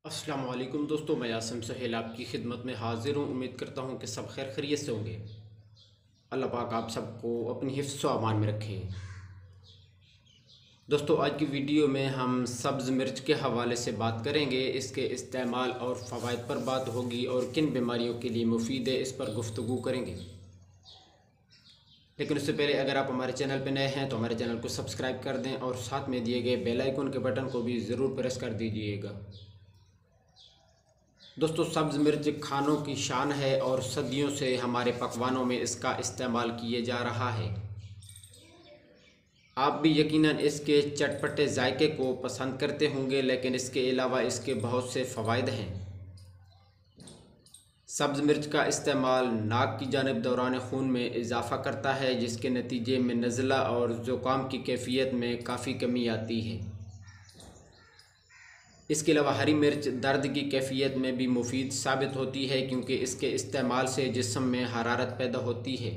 अस्सलाम वालेकुम दोस्तों, मैं यासिम सुहेल आपकी खिदमत में हाज़िर हूँ। उम्मीद करता हूँ कि सब खैर खैरियत से होंगे। अल्लाह पाक आप सबको अपनी हिफ्ज़ व अमान में रखे। दोस्तों, आज की वीडियो में हम सब्ज़ मिर्च के हवाले से बात करेंगे। इसके इस्तेमाल और फ़वाइद पर बात होगी और किन बीमारियों के लिए मुफीद है इस पर गुफ्तगू करेंगे। लेकिन उससे पहले अगर आप हमारे चैनल पर नए हैं तो हमारे चैनल को सब्सक्राइब कर दें और साथ में दिए गए बेल आइकन के बटन को भी ज़रूर प्रेस कर दीजिएगा। दोस्तों, सब्ज़ मिर्च खानों की शान है और सदियों से हमारे पकवानों में इसका इस्तेमाल किए जा रहा है। आप भी यकीनन इसके चटपटे जायके को पसंद करते होंगे, लेकिन इसके अलावा इसके बहुत से फ़वाइद हैं। सब्ज़ मिर्च का इस्तेमाल नाक की जानिब दौरान खून में इजाफ़ा करता है, जिसके नतीजे में नज़ला और ज़ुकाम की कैफियत में काफ़ी कमी आती है। इसके अलावा हरी मिर्च दर्द की कैफियत में भी मुफीद साबित होती है, क्योंकि इसके इस्तेमाल से जिस्म में हरारत पैदा होती है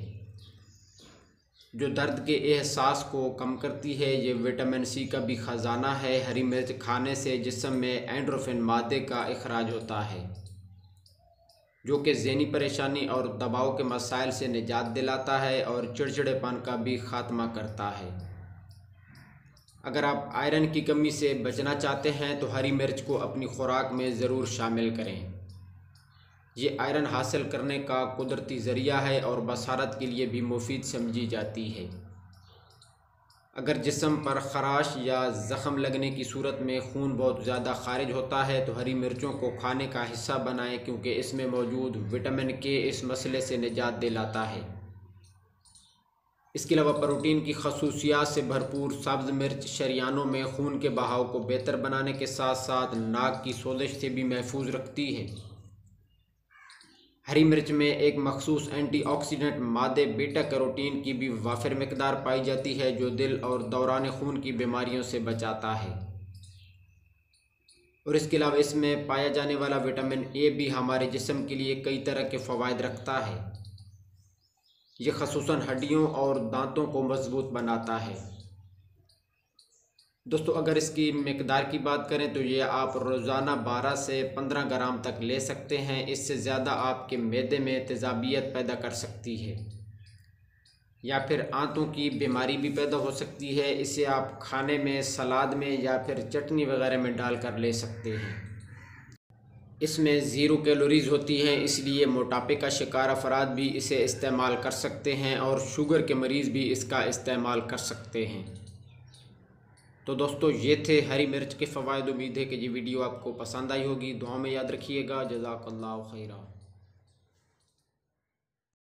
जो दर्द के एहसास को कम करती है। ये विटामिन सी का भी ख़जाना है। हरी मिर्च खाने से जिस्म में एंडोर्फिन मादे का इखराज होता है, जो कि ज़हनी परेशानी और दबाव के मसाइल से निजात दिलाता है और चिड़चिड़ेपन का भी ख़ात्मा करता है। अगर आप आयरन की कमी से बचना चाहते हैं तो हरी मिर्च को अपनी खुराक में ज़रूर शामिल करें। ये आयरन हासिल करने का कुदरती ज़रिया है और बसारत के लिए भी मुफीद समझी जाती है। अगर जिस्म पर ख़राश या ज़ख़म लगने की सूरत में खून बहुत ज़्यादा खारिज होता है तो हरी मिर्चों को खाने का हिस्सा बनाएं, क्योंकि इसमें मौजूद विटामिन के इस मसले से निजात दिलाता है। इसके अलावा प्रोटीन की खसूसियात से भरपूर सब्ज़ मिर्च शरियानों में खून के बहाव को बेहतर बनाने के साथ साथ नाक की सोजिश से भी महफूज रखती है। हरी मिर्च में एक मखसूस एंटीऑक्सीडेंट मादे बीटा कैरोटीन की भी वाफिर मिकदार पाई जाती है, जो दिल और दौरान खून की बीमारियों से बचाता है। और इसके अलावा इसमें पाया जाने वाला विटामिन ए भी हमारे जिस्म के लिए कई तरह के फ़वाइद रखता है। ये ख़ुसूसन हड्डियों और दांतों को मजबूत बनाता है। दोस्तों, अगर इसकी मिकदार की बात करें तो ये आप रोज़ाना 12 से 15 ग्राम तक ले सकते हैं। इससे ज़्यादा आपके मैदे में तेज़ाबियत पैदा कर सकती है या फिर आंतों की बीमारी भी पैदा हो सकती है। इसे आप खाने में, सलाद में या फिर चटनी वगैरह में डाल कर ले सकते हैं। इसमें ज़ीरो कैलोरीज़ होती हैं, इसलिए मोटापे का शिकार अफराद भी इसे इस्तेमाल कर सकते हैं और शुगर के मरीज़ भी इसका इस्तेमाल कर सकते हैं। तो दोस्तों, ये थे हरी मिर्च के फ़वाइद। उम्मीद है कि ये वीडियो आपको पसंद आई होगी। दुआ में याद रखिएगा। जज़ाकल्लाहु खैरा।